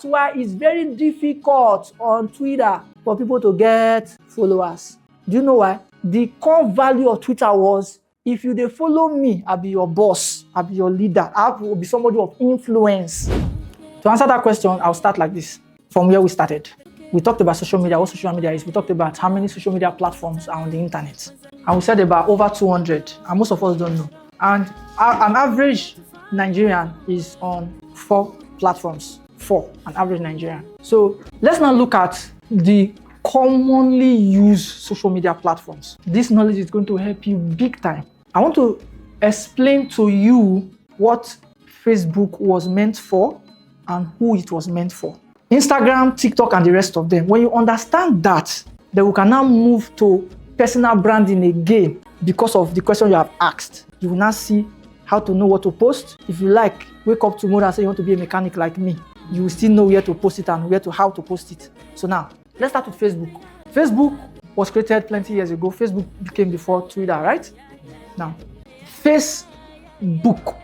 That's why it's very difficult on Twitter for people to get followers. Do you know why? The core value of Twitter was, if you dey follow me, I'll be your boss, I'll be your leader, I will be somebody of influence. To answer that question, I'll start like this, from where we started. We talked about social media, what social media is. We talked about how many social media platforms are on the internet. And we said about over 200, and most of us don't know. And an average Nigerian is on 4 platforms. 4, an average Nigerian. So let's now look at the commonly used social media platforms. This knowledge is going to help you big time. I want to explain to you what Facebook was meant for and who it was meant for. Instagram, TikTok, and the rest of them. When you understand that, then we can now move to personal branding again because of the question you have asked. You will now see how to know what to post. If you like, wake up tomorrow and say you want to be a mechanic like me, you will still know where to post it and how to post it. So now, let's start with Facebook. Facebook was created plenty years ago. Facebook became before Twitter, right? Now, Facebook.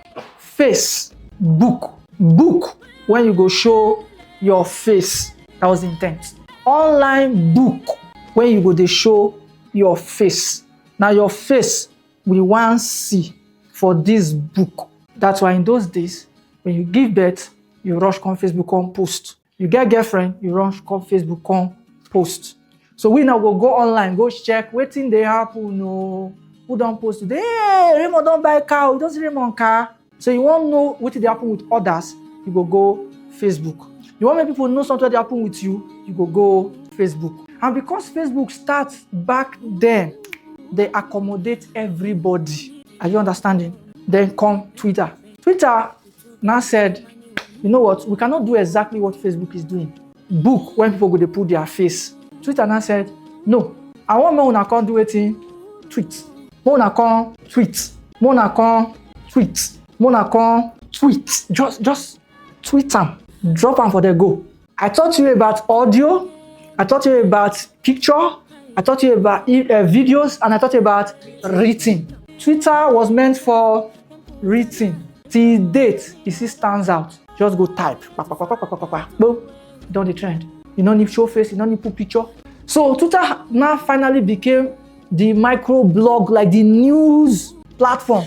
Book. When you go show your face, that was the intent. Online book, when you go dey show your face. Now your face we want see for this book. That's why in those days, when you give birth, you rush come Facebook come post. You get girlfriend, you rush come Facebook come post. So we now go online, go check wetin dey happen. No, who don't post today? Hey, Raymond don't buy car. You don't see Raymond car. So you want to know wetin dey happen with others, you go Facebook. You want make people know something that happen with you, you go Facebook. And because Facebook starts back then, they accommodate everybody. Are you understanding? Then come Twitter. Twitter now said, you know what? We cannot do exactly what Facebook is doing. Book, when people go, they put their face. Twitter now said, no. I want more can do anything. Tweet. More can tweet. More can tweet. More can tweet. Just tweet them. Drop them for the go. I taught you about audio. I taught you about picture. I taught you about videos, and I taught you about written. Twitter was meant for written. Till date, it still stands out. Just go type. Boom, done the trend. You don't need show face. You don't need put picture. So Twitter now finally became the micro blog, like the news platform,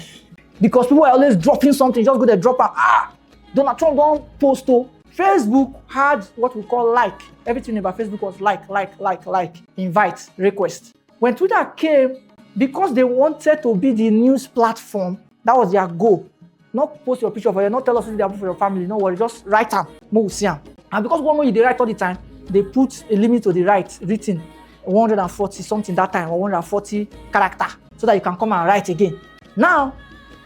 because people are always dropping something. Just go there, drop them. Donald Trump don't post. Facebook had what we call like. Everything about Facebook was like, invite, request. When Twitter came, because they wanted to be the news platform, that was their goal. Not post your picture for you, not tell us what they happen for your family. No worry, just write them. And because one way they write all the time, they put a limit to the written 140 something that time, or 140 character, so that you can come and write again. Now,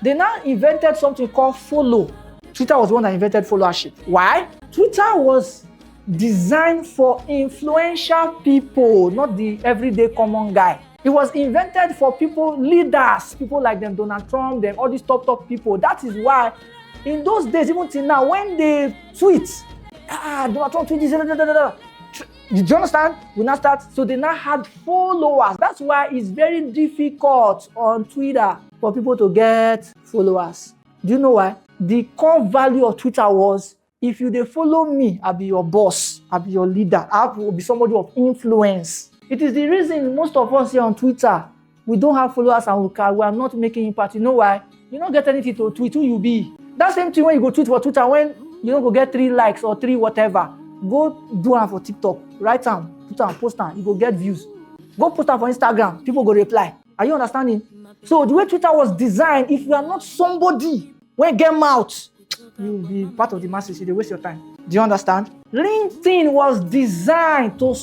they invented something called follow. Twitter was the one that invented followership. Why? Twitter was designed for influential people, not the everyday common guy. It was invented for people, leaders, people like them, Donald Trump, them, all these top people. That is why, in those days, even till now, when they tweet, Donald Trump tweet this, did you understand? We now start, so they now had followers. That's why it's very difficult on Twitter for people to get followers. Do you know why? The core value of Twitter was, if you dey follow me, I'll be your boss, I'll be your leader, I will be somebody of influence. It is the reason most of us here on Twitter, we don't have followers and we are not making impact. You know why? You don't get anything to tweet, who you be. That same thing when you go tweet for Twitter, when you don't go get 3 likes or 3 whatever, go do it for TikTok, write them, put them, post them, you go get views. Go post them for Instagram, people go reply. Are you understanding? So the way Twitter was designed, if you are not somebody, when get mouth, you will be part of the masses, you waste your time. Do you understand? LinkedIn was designed to